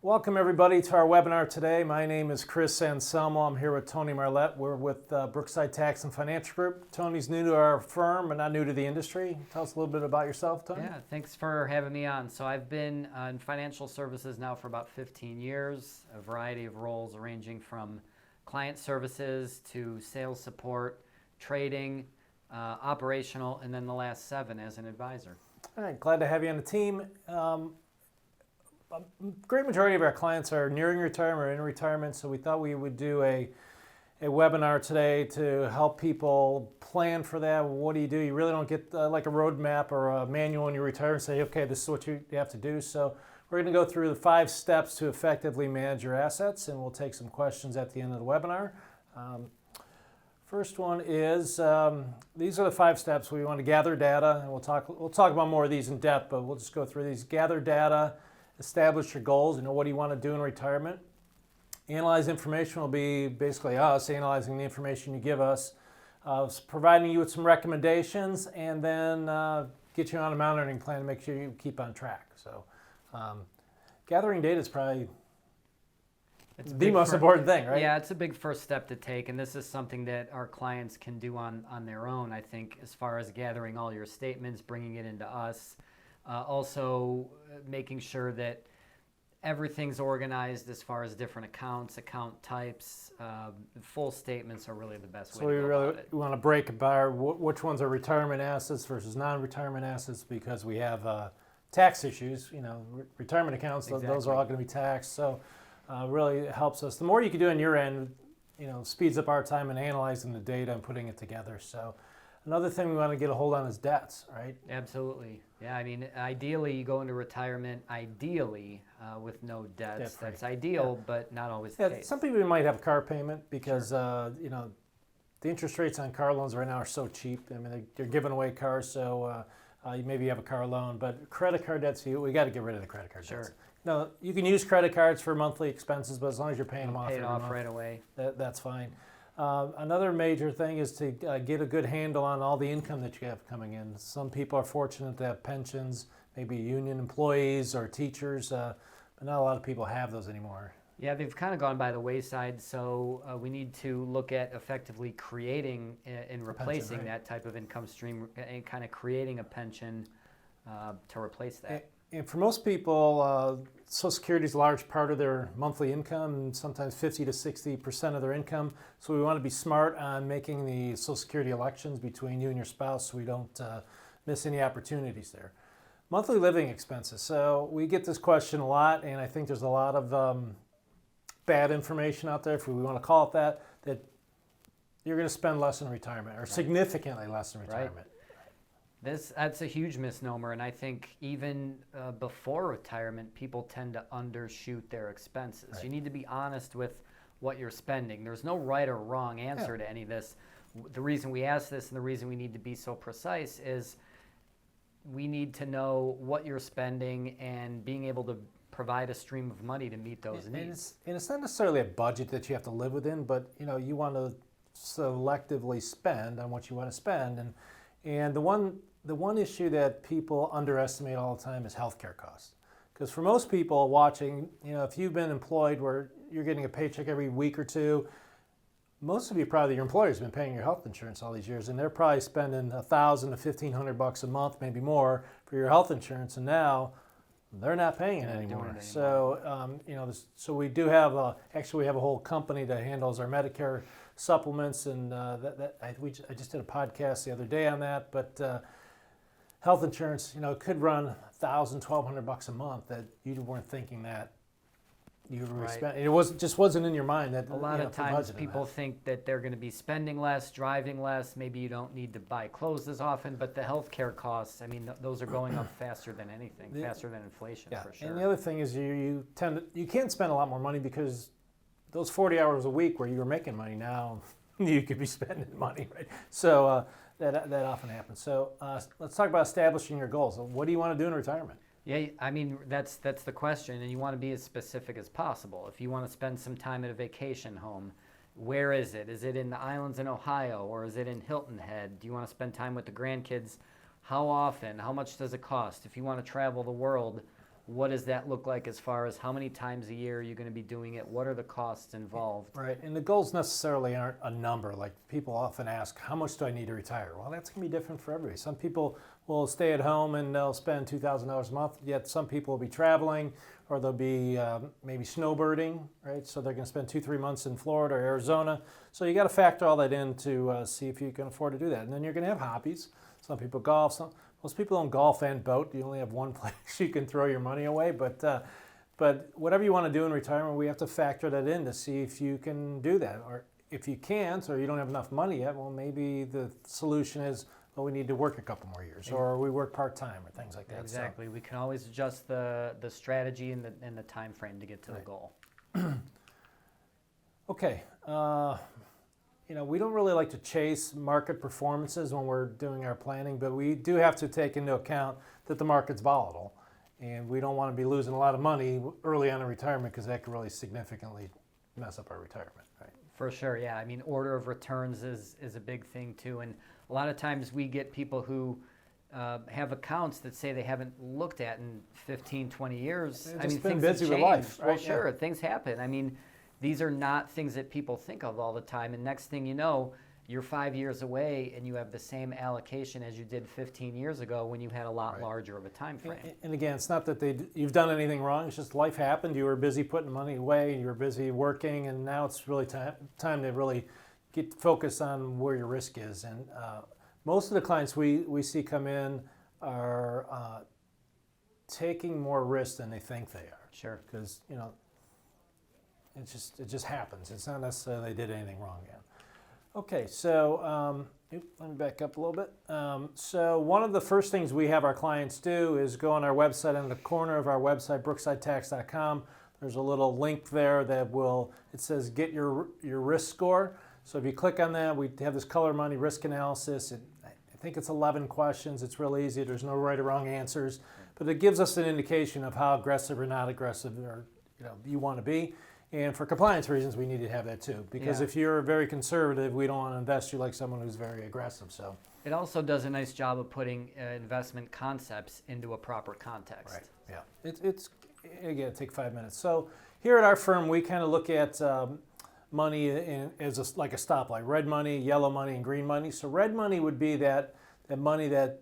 Welcome everybody to our webinar today. My name is Chris Anselmo. I'm here with Tony Marlette. We're with Brookside Tax and Financial Group. Tony's new to our firm, but not new to the industry. Tell us a little bit about yourself, Tony. Yeah, thanks for having me on. So I've been in financial services now for about 15 years, a variety of roles ranging from client services to sales support, trading, operational, and then the last 7 as an advisor. All right, glad to have you on the team. A great majority of our clients are nearing retirement or in retirement, so we thought we would do a webinar today to help people plan for that. What do? You really don't get like a roadmap or a manual when you retire and say, okay, this is what you have to do. So we're going to go through the 5 steps to effectively manage your assets, and we'll take some questions at the end of the webinar. First one is, these are the 5 steps. We want to gather data, and we'll talk about more of these in depth, but we'll just go through these. Gather data. Establish your goals. What do you want to do in retirement? Analyze information will be basically us analyzing the information you give us, providing you with some recommendations, and then get you on a monitoring plan to make sure you keep on track. So gathering data is probably the most important thing, right? Yeah, it's a big first step to take, and this is something that our clients can do on their own, I think, as far as gathering all your statements, bringing it into us. Also making sure that everything's organized as far as different accounts, account types. Full statements are really the best way to go about it. We want to break apart which ones are retirement assets versus non-retirement assets, because we have tax issues. Retirement accounts, Exactly. Those are all going to be taxed. So really it helps us. The more you can do on your end, speeds up our time in analyzing the data and putting it together. So another thing we want to get a hold on is debts, right? Absolutely. Yeah, I mean, ideally you go into retirement, with no debts. That's ideal, yeah. But not always the case. Some people might have a car payment because, sure. The interest rates on car loans right now are so cheap. I mean, they're giving away cars, so you maybe have a car loan. But credit card debts, we got to get rid of the credit card debts. Sure. You can use credit cards for monthly expenses, but as long as you're paying them off, pay it off right away. That's fine. Another major thing is to get a good handle on all the income that you have coming in. Some people are fortunate to have pensions, maybe union employees or teachers, but not a lot of people have those anymore. Yeah, they've kind of gone by the wayside, so we need to look at effectively creating and replacing pension, right? That type of income stream and kind of creating a pension to replace that. And for most people, Social Security is a large part of their monthly income, and sometimes 50 to 60% of their income. So we want to be smart on making the Social Security elections between you and your spouse so we don't miss any opportunities there. Monthly living expenses. So we get this question a lot, and I think there's a lot of bad information out there, if we want to call it that you're going to spend less in retirement, or significantly less in retirement. Right. That's a huge misnomer, and I think even before retirement, people tend to undershoot their expenses. Right. You need to be honest with what you're spending. There's no right or wrong answer to any of this. The reason we ask this and the reason we need to be so precise is we need to know what you're spending and being able to provide a stream of money to meet those needs. And it's not necessarily a budget that you have to live within, but you want to selectively spend on what you want to spend. And the one issue that people underestimate all the time is healthcare costs. Because for most people watching, if you've been employed where you're getting a paycheck every week or two, most of you probably, your employer's been paying your health insurance all these years, and they're probably spending $1,000 to $1,500 a month, maybe more, for your health insurance, and now they're not paying it anymore. So, so we do have we have a whole company that handles our Medicare supplements, and I just did a podcast the other day on that. But health insurance, could run $1,000, $1,200 a month that you weren't thinking that you were spending. It just wasn't in your mind that a lot of times people think that they're going to be spending less, driving less. Maybe you don't need to buy clothes as often, but the healthcare costs, I mean, those are going up faster than anything, faster than inflation, for sure. And the other thing is you can spend a lot more money, because those 40 hours a week where you were making money, now you could be spending money, right? So that often happens. So let's talk about establishing your goals. What do you want to do in retirement? Yeah, I mean, that's the question, and you want to be as specific as possible. If you want to spend some time at a vacation home, where is it? Is it in the islands in Ohio, or is it in Hilton Head? Do you want to spend time with the grandkids? How often? How much does it cost? If you want to travel the world, what does that look like as far as how many times a year you're going to be doing it? What are the costs involved? Right, and the goals necessarily aren't a number. Like people often ask, how much do I need to retire? Well, that's going to be different for everybody. Some people will stay at home and they'll spend $2,000 a month, yet some people will be traveling or they'll be maybe snowbirding, right? So they're going to spend 2-3 months in Florida or Arizona. So you got to factor all that in to see if you can afford to do that. And then you're going to have hobbies. Some people golf. Most people don't golf and boat. You only have one place you can throw your money away. But whatever you want to do in retirement, we have to factor that in to see if you can do that. Or if you can't, or you don't have enough money yet, well, maybe the solution is, well, we need to work a couple more years, or we work part-time, or things like that. Exactly. We can always adjust the strategy and the time frame to get to the goal. Okay. We don't really like to chase market performances when we're doing our planning, but we do have to take into account that the market's volatile. And we don't want to be losing a lot of money early on in retirement because that could really significantly mess up our retirement, right? For sure, yeah. I mean, order of returns is a big thing too. And a lot of times we get people who have accounts that say they haven't looked at in 15, 20 years. They've I just mean, been things busy have with changed. life, Well, right? sure, Yeah. things happen. I mean, these are not things that people think of all the time. And next thing you know, you're 5 years away and you have the same allocation as you did 15 years ago when you had a lot Right. larger of a time frame. And again, it's not that you've done anything wrong. It's just life happened. You were busy putting money away, and you were busy working, and now it's really time to really get focused on where your risk is. And most of the clients we see come in are taking more risk than they think they are. Sure. Because it just happens. It's not necessarily they did anything wrong yet. Okay, so let me back up a little bit. So one of the first things we have our clients do is go on our website. In the corner of our website, brooksidetax.com, there's a little link there it says get your risk score. So if you click on that, we have this color money risk analysis. I think it's 11 questions. It's real easy. There's no right or wrong answers, but it gives us an indication of how aggressive or not aggressive you want to be. And for compliance reasons, we need to have that too. Because Yeah. if you're very conservative, we don't want to invest you like someone who's very aggressive. So It also does a nice job of putting investment concepts into a proper context. right, yeah, it's again, take 5 minutes. So here at our firm, we kind of look at money as like a stoplight: red money, yellow money, and green money. So red money would be that money that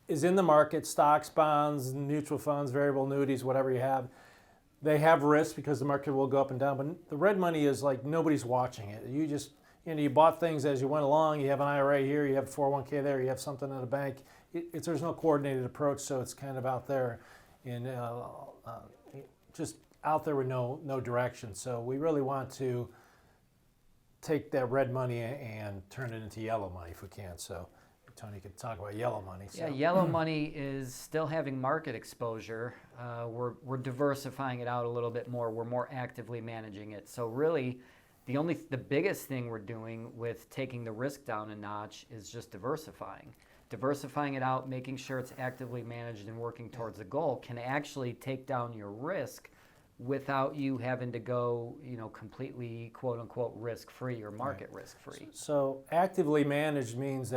is in the market: stocks, bonds, mutual funds, variable annuities, whatever you have. They have risk because the market will go up and down, but the red money is like nobody's watching it. You just, you bought things as you went along. You have an IRA here, you have 401k there, you have something at a bank. There's no coordinated approach, so it's kind of out there and just out there with no direction. So we really want to take that red money and turn it into yellow money if we can. So Tony could talk about yellow money. So. Yeah, yellow money is still having market exposure. We're diversifying it out a little bit more. We're more actively managing it. So really, the biggest thing we're doing with taking the risk down a notch is just diversifying. Diversifying it out, making sure it's actively managed and working towards a goal can actually take down your risk without you having to go, completely quote unquote risk free or market risk free. So actively managed means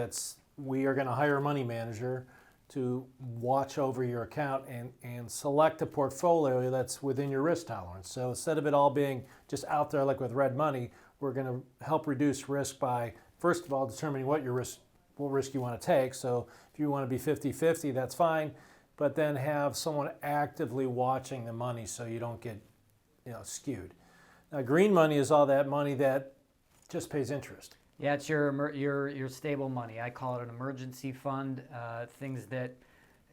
we are going to hire a money manager to watch over your account and select a portfolio that's within your risk tolerance. So instead of it all being just out there like with red money, we're going to help reduce risk by, first of all, determining what risk you want to take. So if you want to be 50-50, that's fine, but then have someone actively watching the money so you don't get skewed. Now, green money is all that money that just pays interest. Yeah, it's your stable money. I call it an emergency fund. Things that,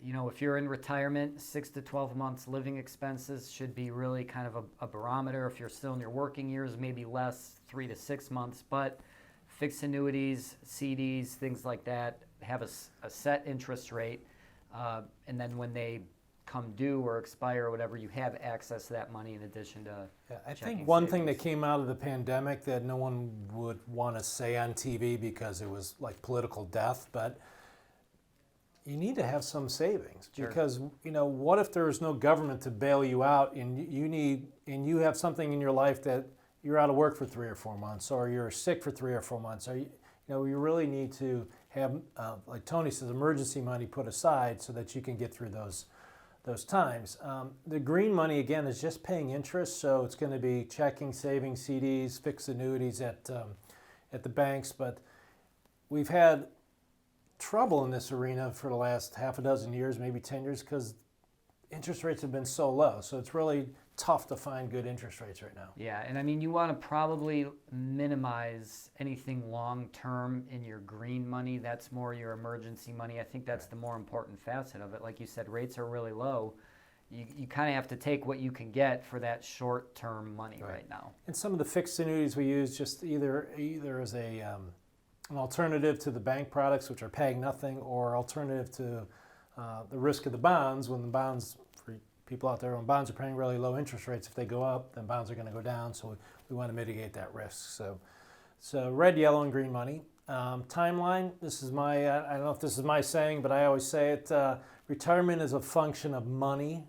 if you're in retirement, 6 to 12 months living expenses should be really kind of a barometer. If you're still in your working years, maybe less, 3 to 6 months. But fixed annuities, CDs, things like that have a set interest rate. And then when they come due or expire or whatever, you have access to that money in addition to I checking think one thing savings. that came out of the pandemic that no one would want to say on TV because it was like political death, but you need to have some savings. Sure. Because what if there's no government to bail you out and you have something in your life that you're out of work for 3 or 4 months, or you're sick for 3 or 4 months, or you really need to have, like Tony says, emergency money put aside so that you can get through those those times. The green money, again, is just paying interest, so it's going to be checking, savings, CDs, fixed annuities at the banks. But we've had trouble in this arena for the last half a dozen years, maybe 10 years, because interest rates have been so low. So it's really tough to find good interest rates right now. Yeah, and I mean, you want to probably minimize anything long-term in your green money. That's more your emergency money. I think that's the more important facet of it. Like you said, rates are really low. You kind of have to take what you can get for that short-term money right now. And some of the fixed annuities we use just either as an alternative to the bank products, which are paying nothing, or alternative to the risk of the bonds. When the bonds, for people out there, when bonds are paying really low interest rates, if they go up, then bonds are going to go down. So we want to mitigate that risk. So red, yellow, and green money. Timeline, this is my, I don't know if this is my saying, but I always say it, retirement is a function of money,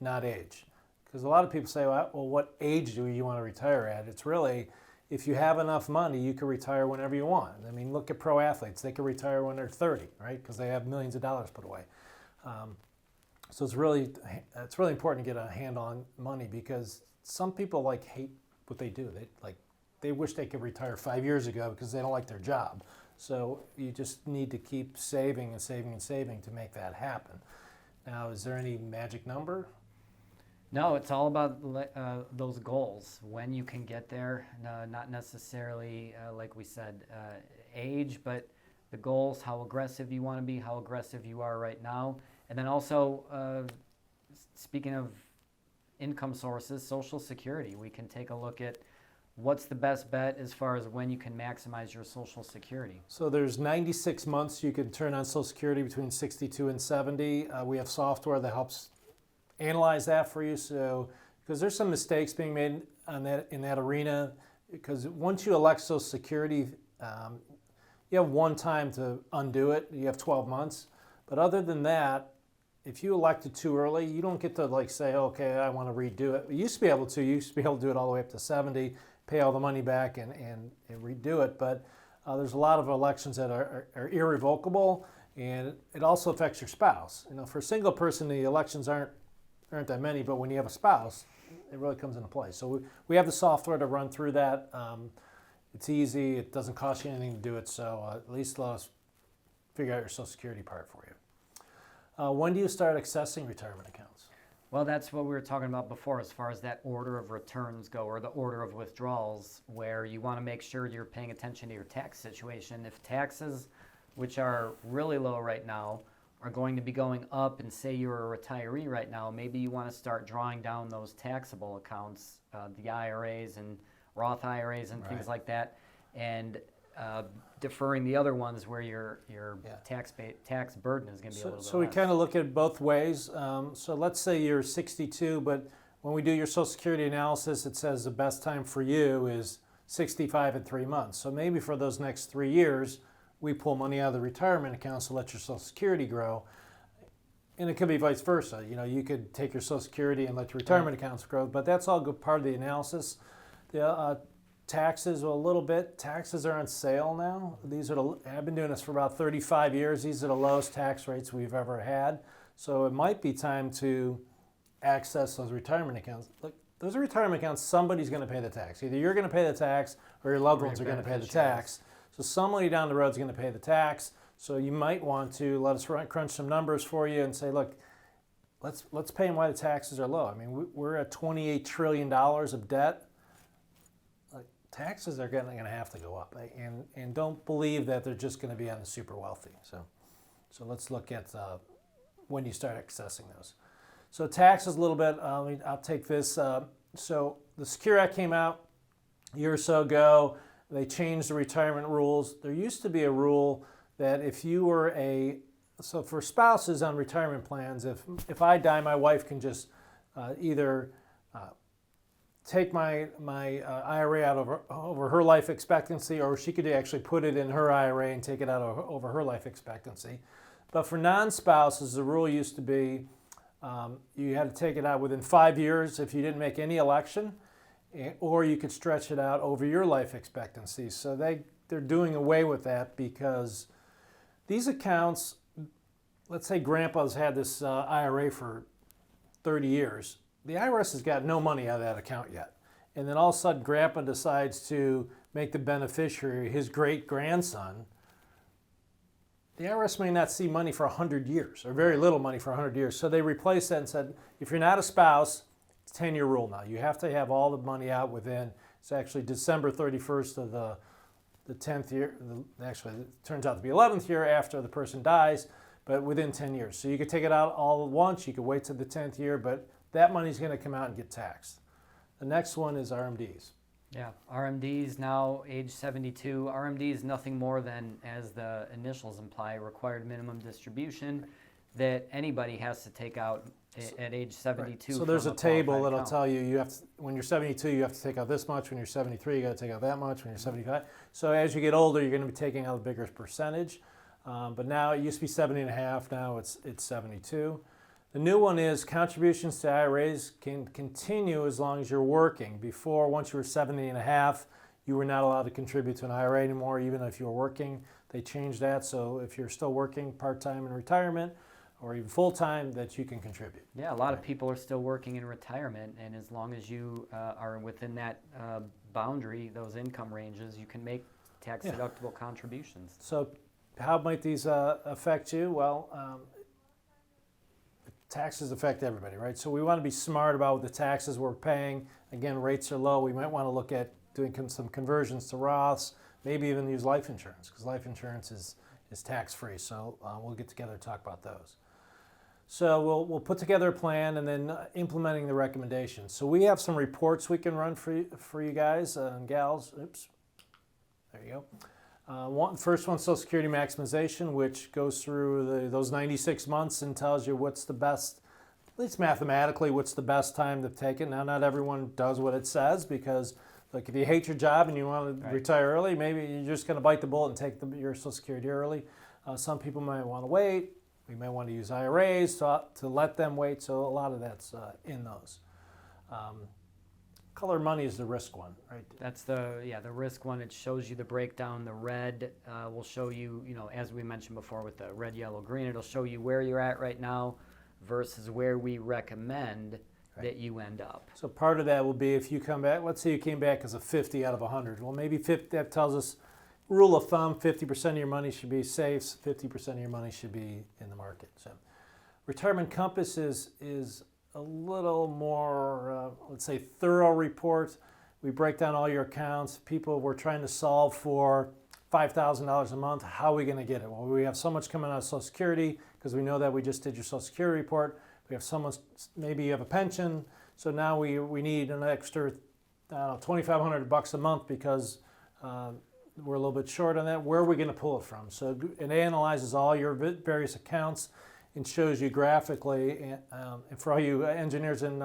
not age. Because a lot of people say, well, what age do you want to retire at? It's really, if you have enough money, you can retire whenever you want. I mean, look at pro athletes. They can retire when they're 30, right? Because they have millions of dollars put away. So it's really important to get a handle on money, because some people hate what they do. They wish they could retire 5 years ago because they don't like their job. So you just need to keep saving and saving and saving to make that happen. Now, is there any magic number? No, it's all about those goals, when you can get there, not necessarily, like we said, age, but the goals, how aggressive you want to be, how aggressive you are right now. And then also, speaking of income sources, Social Security, we can take a look at what's the best bet as far as when you can maximize your Social Security. So there's 96 months you can turn on Social Security between 62 and 70. We have software that helps analyze that for you. So, because there's some mistakes being made on that in that arena. Because once you elect Social Security, you have one time to undo it. You have 12 months. But other than that, if you elect it too early, you don't get to say, okay, I want to redo it. You used to be able to. You used to be able to do it all the way up to 70, pay all the money back and redo it. But there's a lot of elections that are irrevocable, and it also affects your spouse. For a single person, the elections aren't that many, but when you have a spouse, it really comes into play. So we have the software to run through that. It's easy. It doesn't cost you anything to do it. So at least let us figure out your Social Security part for you. When do you start accessing retirement accounts? Well, that's what we were talking about before as far as that order of returns go, or the order of withdrawals, where you want to make sure you're paying attention to your tax situation. If taxes, which are really low right now, are going to be going up, and say you're a retiree right now, maybe you want to start drawing down those taxable accounts, the IRAs and Roth IRAs and things like that, and deferring the other ones where your tax burden is going to be a little bit So we less. kind of look at it both ways. So let's say you're 62, but when we do your Social Security analysis, it says the best time for you is 65 and 3 months. So maybe for those next 3 years, we pull money out of the retirement accounts to let your Social Security grow. And it could be vice versa. You could take your Social Security and let your retirement accounts grow, but that's all good part of the analysis. The taxes, a little bit. Taxes are on sale now. I've been doing this for about 35 years. These are the lowest tax rates we've ever had. So it might be time to access those retirement accounts. Look, those are retirement accounts. Somebody's going to pay the tax. Either you're going to pay the tax or your loved ones are going to pay the tax. So somebody down the road is going to pay the tax. So you might want to let us crunch some numbers for you and say, look, let's pay them while the taxes are low. I mean, we're at $28 trillion of debt. Taxes are going to have to go up, and don't believe that they're just going to be on the super wealthy. So let's look at when you start accessing those. So taxes a little bit. I'll take this. So the Secure Act came out a year or so ago. They changed the retirement rules. There used to be a rule that if you were so for spouses on retirement plans, if I die, my wife can just either take my IRA out over her life expectancy, or she could actually put it in her IRA and take it out over her life expectancy. But for non-spouses, the rule used to be you had to take it out within 5 years if you didn't make any election, or you could stretch it out over your life expectancy. So they're doing away with that, because these accounts, let's say grandpa's had this IRA for 30 years, the IRS has got no money out of that account yet. And then all of a sudden, grandpa decides to make the beneficiary his great-grandson. The IRS may not see money for 100 years, or very little money for 100 years. So they replaced that and said, if you're not a spouse, it's a 10-year rule now. You have to have all the money out within, it's actually December 31st of the 10th year, actually it turns out to be 11th year after the person dies, but within 10 years. So you could take it out all at once, you could wait till the 10th year, but that money's going to come out and get taxed. The next one is RMDs. Yeah, RMDs now age 72. RMD is nothing more than, as the initials imply, required minimum distribution that anybody has to take out at age 72. So there's a table qualified that'll account. tell you have to, when you're 72 you have to take out this much, when you're 73 you got to take out that much, when you're 75. So as you get older you're going to be taking out a bigger percentage. But now it used to be 70 and a half, now it's 72. The new one is contributions to IRAs can continue as long as you're working. Before, once you were 70 and a half, you were not allowed to contribute to an IRA anymore, even if you were working. They changed that, so if you're still working part-time in retirement or even full-time, that you can contribute. Yeah, a lot of people are still working in retirement, and as long as you are within that boundary, those income ranges, you can make tax-deductible contributions. So how might these affect you? Well, taxes affect everybody, right? So we want to be smart about the taxes we're paying. Again, rates are low. We might want to look at doing some conversions to Roths, maybe even use life insurance, because life insurance is tax-free. So we'll get together and talk about those. So we'll put together a plan and then implementing the recommendations. So we have some reports we can run for you guys and gals. Oops, there you go. First one, Social Security maximization, which goes through those 96 months and tells you what's the best, at least mathematically, what's the best time to take it. Now, not everyone does what it says because, like, if you hate your job and you want to retire early, maybe you're just going to bite the bullet and take your Social Security early. Some people might want to wait. We may want to use IRAs to let them wait. So a lot of that's in those. Color money is the risk one, right? That's the risk one. It shows you the breakdown. The red will show you, as we mentioned before with the red, yellow, green, it'll show you where you're at right now versus where we recommend that you end up. So part of that will be if you come back, let's say you came back as a 50 out of 100. Well, maybe 50, that tells us, rule of thumb, 50% of your money should be safe, 50% of your money should be in the market. So Retirement Compass is a little more, let's say, thorough report. We break down all your accounts. People were trying to solve for $5,000 a month. How are we going to get it? Well, we have so much coming out of Social Security because we know that we just did your Social Security report. We have so much, maybe you have a pension. So now we need an extra, $2,500 a month because we're a little bit short on that. Where are we going to pull it from? So it analyzes all your various accounts and shows you graphically, and for all you engineers and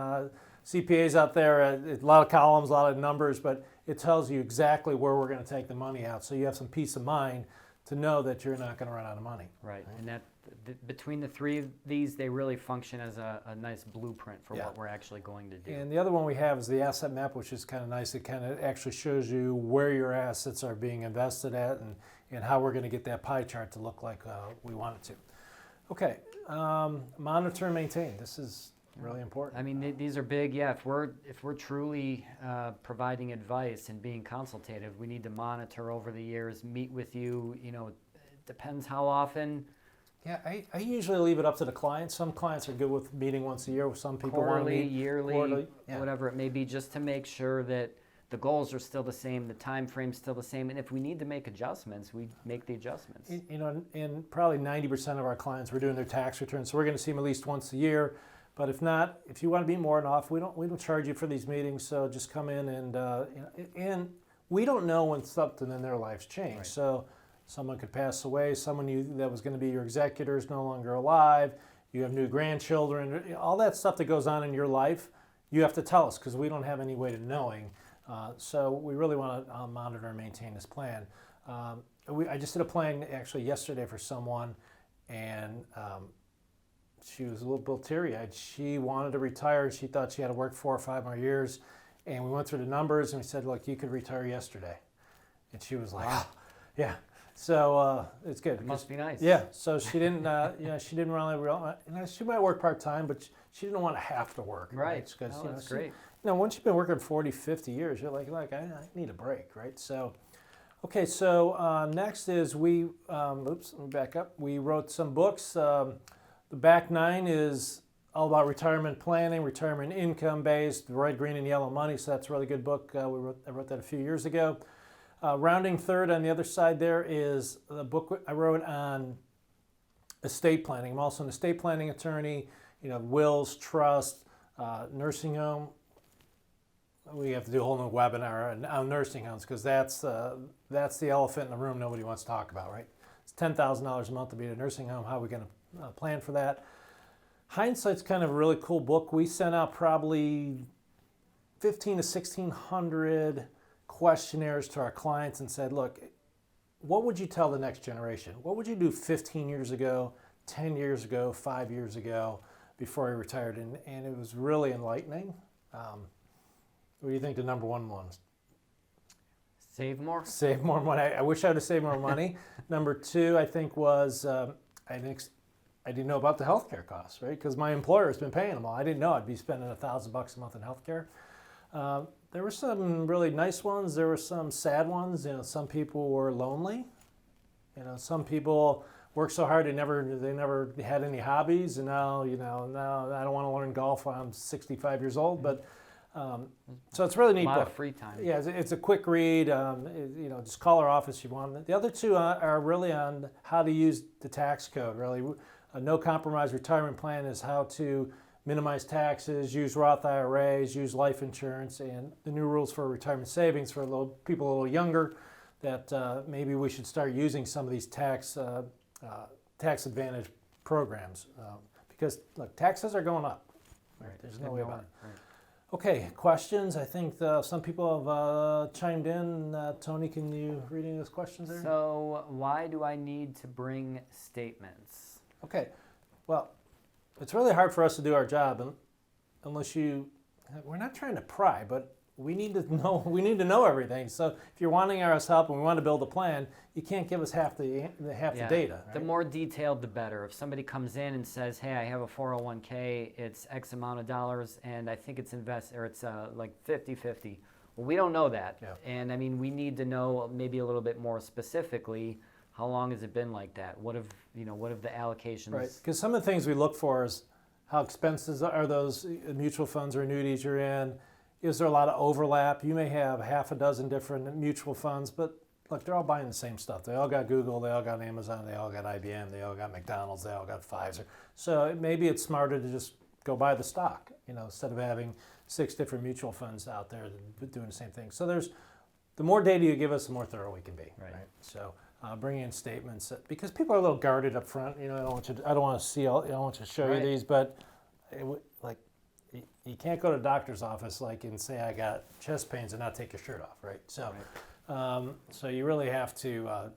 CPAs out there, a lot of columns, a lot of numbers, but it tells you exactly where we're going to take the money out, so you have some peace of mind to know that you're not going to run out of money. Right, and that between the three of these, they really function as a nice blueprint for what we're actually going to do. And the other one we have is the asset map, which is kind of nice. It kind of actually shows you where your assets are being invested at and how we're going to get that pie chart to look like we want it to. Okay, monitor and maintain. This is really important. I mean, these are big. Yeah, if we're truly providing advice and being consultative, we need to monitor over the years, meet with you. It depends how often. Yeah, I usually leave it up to the client. Some clients are good with meeting once a year. Some people want to Quarterly, meet yearly, whatever it may be, just to make sure that the goals are still the same, the time frame's still the same, and if we need to make adjustments, we make the adjustments. And probably 90% of our clients, we're doing their tax returns, so we're going to see them at least once a year. But if not, if you want to be more than off, we don't charge you for these meetings. So just come in and we don't know when something in their lives changed. Right. So someone could pass away, someone that was going to be your executor is no longer alive. You have new grandchildren, all that stuff that goes on in your life. You have to tell us because we don't have any way of knowing. So we really want to monitor and maintain this plan. I just did a plan actually yesterday for someone, and she was a little bit teary-eyed. She wanted to retire. She thought she had to work 4 or 5 more years. And we went through the numbers, and we said, look, you could retire yesterday. And she was like, oh, yeah. So it's good. It must be nice. Yeah, so she didn't, she didn't really, she might work part-time, but she didn't want to have to work. Right. Because, Oh, that's great. once you've been working 40, 50 years, you're like I need a break, right? So, okay, so next is let me back up. We wrote some books. The back 9 is all about retirement planning, retirement income-based, red, green, and yellow money, so that's a really good book. I wrote that a few years ago. Rounding third on the other side there is the book I wrote on estate planning. I'm also an estate planning attorney, wills, trust, nursing home. We have to do a whole new webinar on nursing homes because that's the elephant in the room nobody wants to talk about, right? It's $10,000 a month to be in a nursing home. How are we going to plan for that? Hindsight's kind of a really cool book. We sent out probably 1,500 to 1,600 questionnaires to our clients and said, look, what would you tell the next generation? What would you do 15 years ago, 10 years ago, 5 years ago before you retired? And it was really enlightening. What do you think the number one was? Save more? Save more money. I wish I would have saved more money. Number 2, I think, was I didn't know about the healthcare costs, right? Because my employer has been paying them all. I didn't know I'd be spending $1,000 a month in healthcare. There were some really nice ones. There were some sad ones. Some people were lonely. Some people worked so hard they never had any hobbies, and now now I don't want to learn golf when I'm 65 years old. But so it's a really neat A lot book. of free time. Yeah, it's a quick read. Just call our office if you want. The other 2 are really on how to use the tax code. Really, a no compromise retirement plan is how to minimize taxes, use Roth IRAs, use life insurance, and the new rules for retirement savings for people a little younger, that maybe we should start using some of these tax advantage programs because look, taxes are going up. Right? There's no way about it. Right. Okay, questions? I think some people have chimed in. Tony, can you read any of those questions there? So why do I need to bring statements? Okay, well, it's really hard for us to do our job unless we're not trying to pry, but we need to know everything. So if you're wanting our help and we want to build a plan, you can't give us half the data. Right? The more detailed, the better. If somebody comes in and says, "Hey, I have a 401k, it's X amount of dollars, and I think it's like 50-50." Well, we don't know that, and I mean, we need to know maybe a little bit more specifically. How long has it been like that? What have the allocations? Right, because some of the things we look for is how expensive are those mutual funds or annuities you're in. Is there a lot of overlap? You may have half a dozen different mutual funds, but look, they're all buying the same stuff. They all got Google, they all got Amazon, they all got IBM, they all got McDonald's, they all got Pfizer. So maybe it's smarter to just go buy the stock, instead of having 6 different mutual funds out there doing the same thing. So the more data you give us, the more thorough we can be. Right. So bring in statements because people are a little guarded up front. I don't want to show you these, but you can't go to a doctor's office and say I got chest pains and not take your shirt off, right? So, so you really have to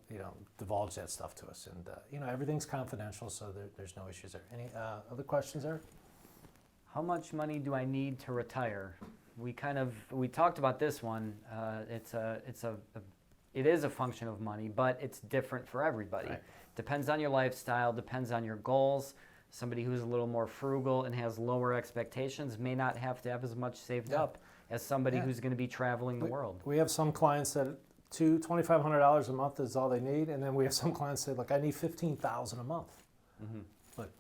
divulge that stuff to us, and everything's confidential, so there's no issues there. Any other questions there? How much money do I need to retire? We talked about this one. It is a function of money, but it's different for everybody. Right. Depends on your lifestyle, depends on your goals. Somebody who's a little more frugal and has lower expectations may not have to have as much saved up as somebody who's going to be traveling the world. We have some clients that $2,500 a month is all they need, and then we have some clients say, look, I need $15,000 a month. Mm-hmm. Look,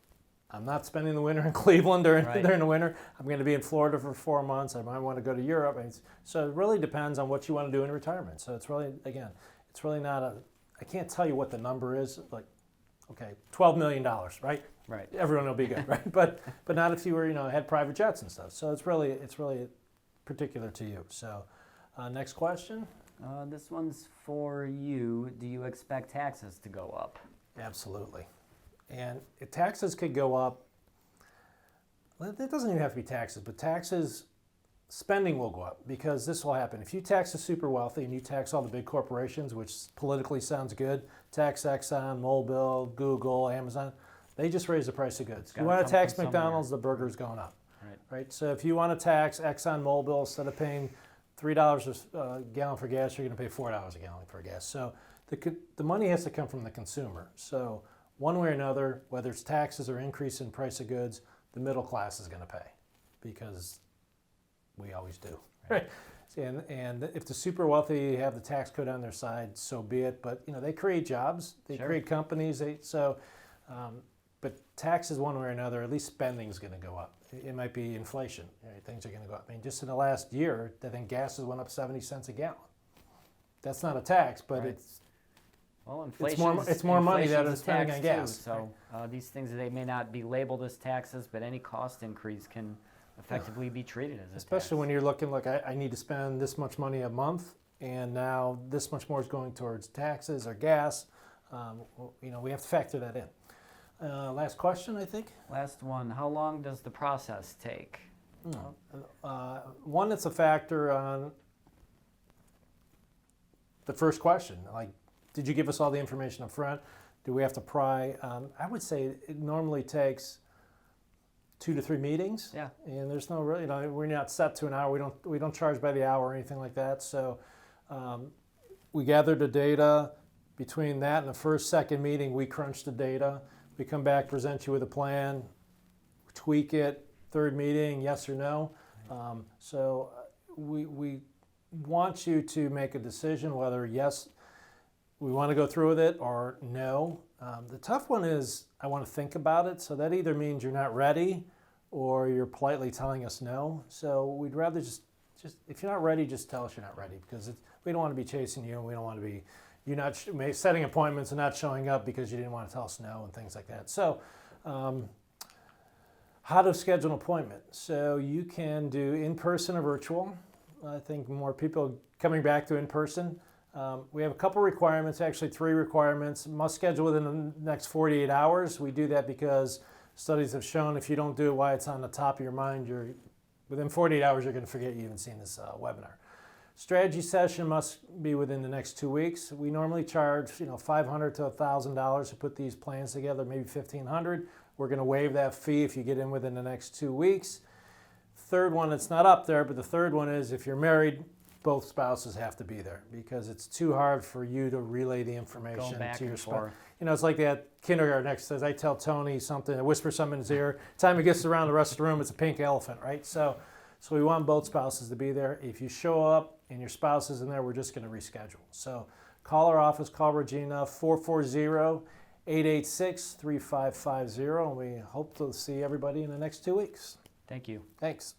I'm not spending the winter in Cleveland during the winter. I'm going to be in Florida for 4 months. I might want to go to Europe. So it really depends on what you want to do in retirement. So it's really not I can't tell you what the number is. Like, okay, $12 million, right? Right. Everyone will be good, right? But not if you were, had private jets and stuff. So it's really particular to you. So next question. This one's for you. Do you expect taxes to go up? Absolutely. And taxes could go up. It doesn't even have to be taxes, but spending will go up because this will happen. If you tax the super wealthy and you tax all the big corporations, which politically sounds good, tax Exxon, Mobil, Google, Amazon, they just raise the price of goods. You want to tax McDonald's, the burger's going up. Right? So if you want to tax Exxon Mobil, instead of paying $3 a gallon for gas, you're going to pay $4 a gallon for gas. So the money has to come from the consumer. So one way or another, whether it's taxes or increase in price of goods, the middle class is going to pay, because we always do. Right. And if the super wealthy have the tax code on their side, so be it. But they create jobs, they Sure. create companies. But taxes, one way or another, at least spending is going to go up. It might be inflation. Right? Things are going to go up. I mean, just in the last year, I think gas has went up 70 cents a gallon. That's not a tax, but Right. it's Well, inflation. it's more money that inflation's is spending a on tax, gas. too. So these things, they may not be labeled as taxes, but any cost increase can effectively be treated as a Especially tax. when you're looking like I need to spend this much money a month, and now this much more is going towards taxes or gas. We have to factor that in. Last question, I think. Last one. How long does the process take? One that's a factor on the first question, like, did you give us all the information up front? Do we have to pry? I would say it normally takes 2 to 3 meetings. Yeah. And there's no really, we're not set to an hour. We don't charge by the hour or anything like that. So we gather the data. Between that and the first, second meeting, we crunch the data. We come back, present you with a plan, tweak it. Third meeting, yes or no. We want you to make a decision whether yes, we want to go through with it, or no. The tough one is I want to think about it. So that either means you're not ready, or you're politely telling us no. So we'd rather just if you're not ready, just tell us you're not ready, because we don't want to be chasing you, and we don't want to be setting appointments and not showing up because you didn't want to tell us no and things like that. So. How to schedule an appointment. So you can do in-person or virtual. I think more people coming back to in-person. We have a couple requirements, actually 3 requirements. Must schedule within the next 48 hours. We do that because studies have shown if you don't do it while it's on the top of your mind, within 48 hours you're going to forget you even seen this webinar. Strategy session must be within the next 2 weeks. We normally charge $500 to $1,000 to put these plans together, maybe $1,500. We're going to waive that fee if you get in within the next 2 weeks. Third one, it's not up there, but the third one is if you're married, both spouses have to be there, because it's too hard for you to relay the information Going back to your and spouse. forth. It's like that kindergarten next says, I tell Tony something, I whisper something in his ear. Time he gets around the rest of the room, it's a pink elephant, right? So we want both spouses to be there. If you show up and your spouse isn't there, we're just going to reschedule. So call our office, call Regina, 440-886-3550, and we hope to see everybody in the next 2 weeks. Thank you. Thanks.